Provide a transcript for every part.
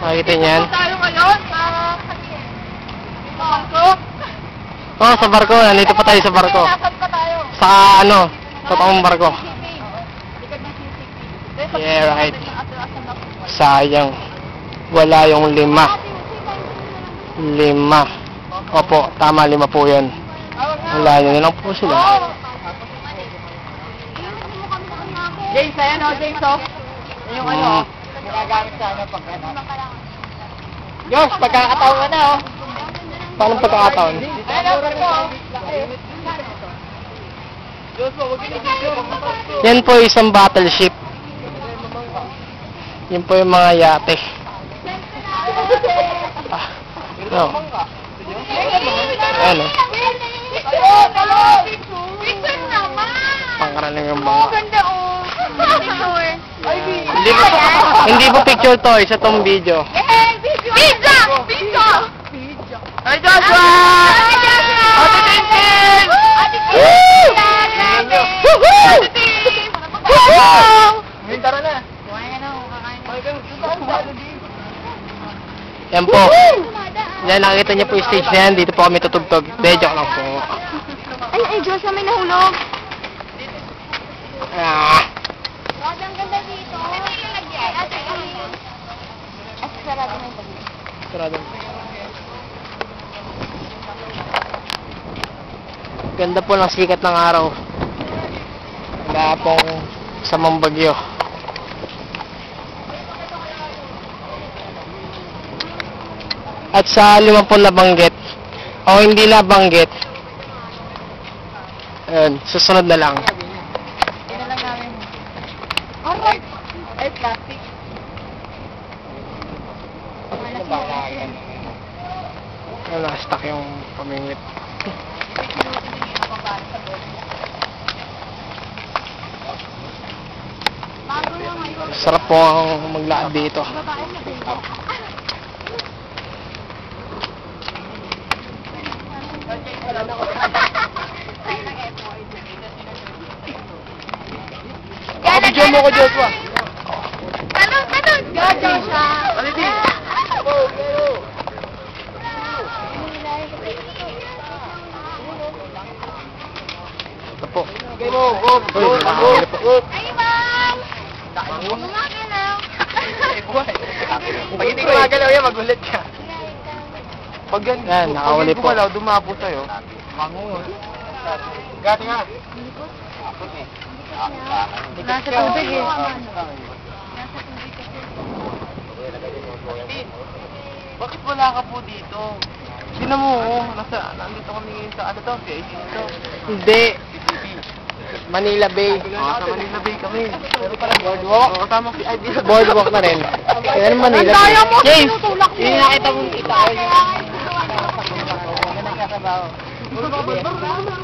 Nakikita niyo yan? Tayo ngayon sa barko. Oh, sa barko. Nandito pa tayo sa barko. Nasaan pa tayo? Sa ano? Totoong barko. Likod ng CCTV. Yeah, right. Sayang. Wala yung 5. 5. Opo, tama 5 po yun. Wala yun lang po sila. James, ayan o, James o. Yung ano, nagagamit sa ano pag ano. Diyos, pagkakataon ka na o. Paano pagkakataon? Ayan o, barko o. Diyos po, huwag kinigil. Yan po isang battleship. Yan po yung mga yate. No. Ayan o. Picture naman. Pangkaraling yung mga. Ganda o. Picture. Hindi po picture to. Isa tong video. Pizza! Pizza! Hi Joshua! Ate Tintin! Ate Tintin! Ate Tintin! Woohoo! Tara na! Yan po. Yan, nakikita niyo po yung stage na yan. Dito po kami tutugtog. De, joke lang po. Ay, Diyos, may nahulog. Ah. Ang ganda dito. Ay, ate, sarado na yung Sarado. Ganda po ng sikat ng araw. Wala pong samang bagyo. At sa 5 nabanggit, o hindi nabanggit, susunod na lang. Hindi na lang namin. Alright. Ay, plastic. Naka-stuck yung pamingit. Sarap po ang maglaad dito. Kapabidyan mo ko, Joshua. Tanong! Joshua! Aliti! Ito po. Ay, ma'am! Gumagalaw. Pag hindi gumagalaw yan, magulit ka. Pag Yan, nakawali po. gumalaw, dumapo sa'yo. Gati nga. Nasa tubig eh. Bakit wala ka po dito? Sino mo, nandito kami sa ano to, CIC to. Hindi. Manila Bay. Sa Manila Bay kami. Pero pala boardwalk. Oo, kasama si ID. Boardwalk na rin. Yan ang Manila Bay. James! Yung nakita mong kita.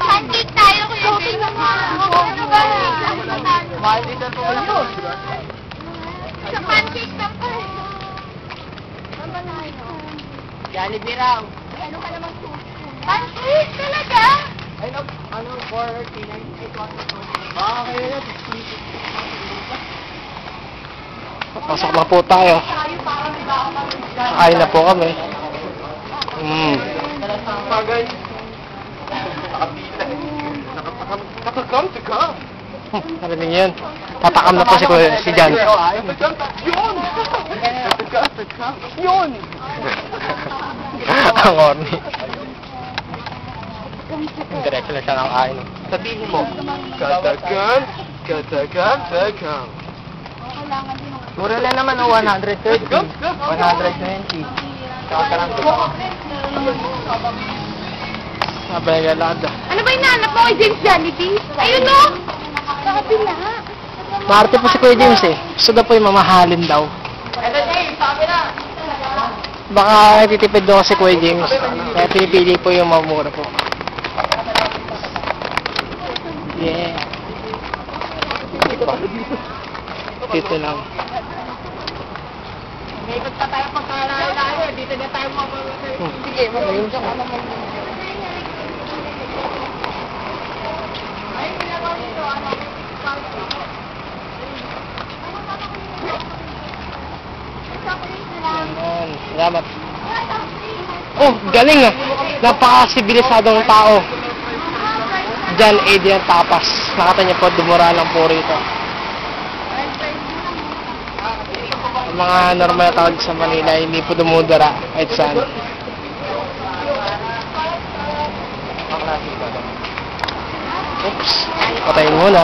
Pancake tayo, Kuya James. Ano ba? Mahal dito po yun. Sa pancake lang pa. Jollibee raw. Ano ka namang pancake talaga? Ano, 43981. Okay na. Pasok na po tayo. Kain na po kami. Pagay. Nakakam to come. Narinig yun. Tatakam na po si Jan. Yun! Yun! Ang orni. Diretso na siya ng kain. Sabihin mo, katakan, katakan, takam. Mura lang naman o 130. 120. Saka karang Nabegalada. Ano ba inaanap mo kay James Jollibee? Ayun no! Sa kabila. Marte po si Kuya James eh. Gusto daw po yung mamahalin daw. Ito James, sabi na. Baka titipid daw si Kuya James. Kaya pinipili po yung mamura po. Yeah. Dito lang. May ikot pa tayo pagkalayo. Dito na tayo mababasa. Sige, mababasa ka naman. Ay, pinagawa nito. Ano? Chocolate lang. Salamat. Oh, galing ah. Napaka-sibilisadong tao. John Adrian Tapas. Nakita niyo po, dumura lang po rito. Ang mga normal na tawag sa Manila, hindi po dumudura kahit saan. Oops. Patayin muna.